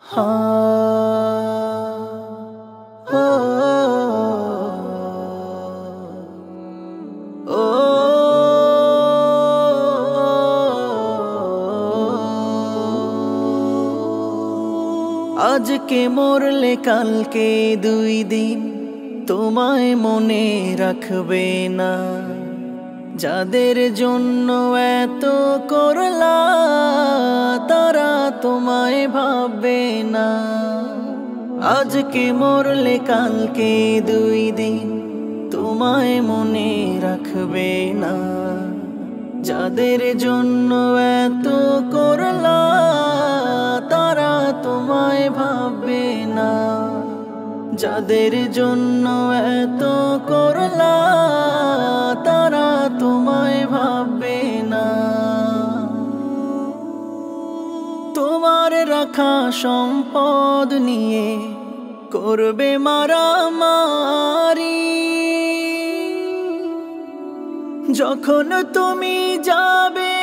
আজকে মরলে কালকে 2 দিন তোমায় মনে রাখবে না। যাদের জন্য এত করলা তারা তোমায় ভাববে না। আজকে মরলে কালকে 2 দিন তোমায় মনে রাখবে না। যাদের জন্য এত করলা তারা তোমায় ভাববে না। যাদের জন্য এত করলা তারা তোমায় ভাববে না। তোমার রাখা সম্পদ নিয়ে করবে মারামারি। যখন তুমি যাবে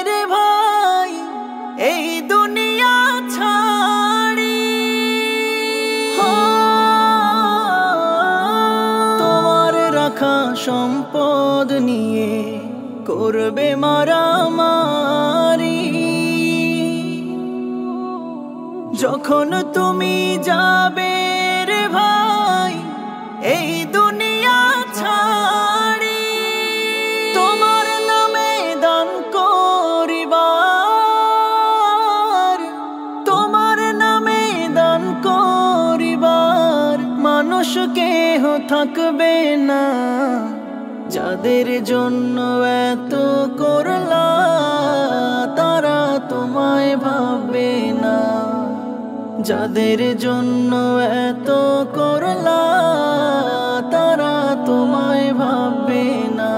রে ভাই এই দুনিয়া ছাড়ি, তোমার রাখা সম্পদ নিয়ে করবে মারামারি। যখন তুমি যাবে রে ভাই এই দুনিয়া ছাড়ি, তোমার নামে দান করিবার, তোমার নামে দান করিবার মানুষ কেহ থাকবে না। যাদের জন্য এত করলা তারা তোমায় ভাববে না। যাদের জন্য এত করলা তারা তোমায় ভাববে না।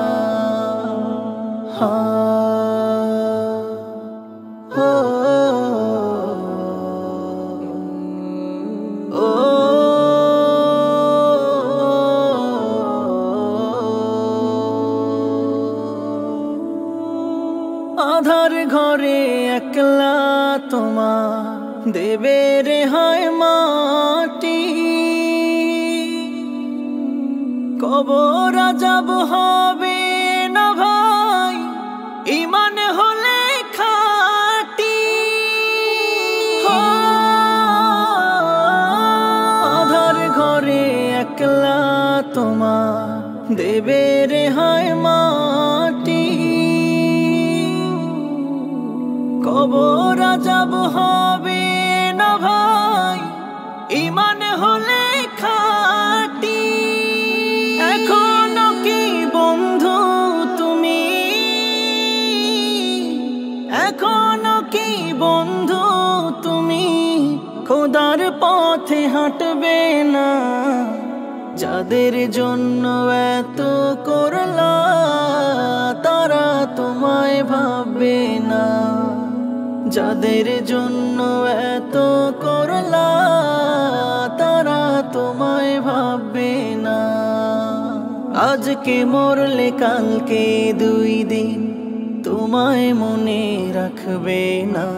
আধার ঘরে একলা তোমার দেবে রেহাই মাটি। কবর আযাব হবে না ভাই ঈমান হলে খাঁটি। আধার ঘরে একলা তোমার দেবে রেহাই মাটি। কবর আযাব হবে না ভাই ঈমান হলে খাঁটি। এখনো কি বন্ধু তুমি, এখনো কি বন্ধু তুমি খোদার পথে হাঁটবে না। যাদের জন্য এত করলা তারা তোমায় ভাববে না। যাদের জন্য এত করলা তারা তোমায় ভাববে না। আজকে মরলে কালকে 2 দিন তোমায় মনে রাখবে না।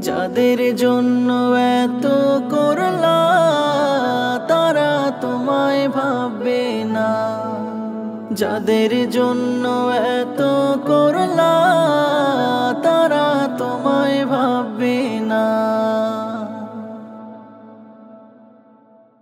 যাদের জন্য এত করলা তারা তোমায় ভাববে না। যাদের জন্য এত করলা তারা তোমায় ভাববে না।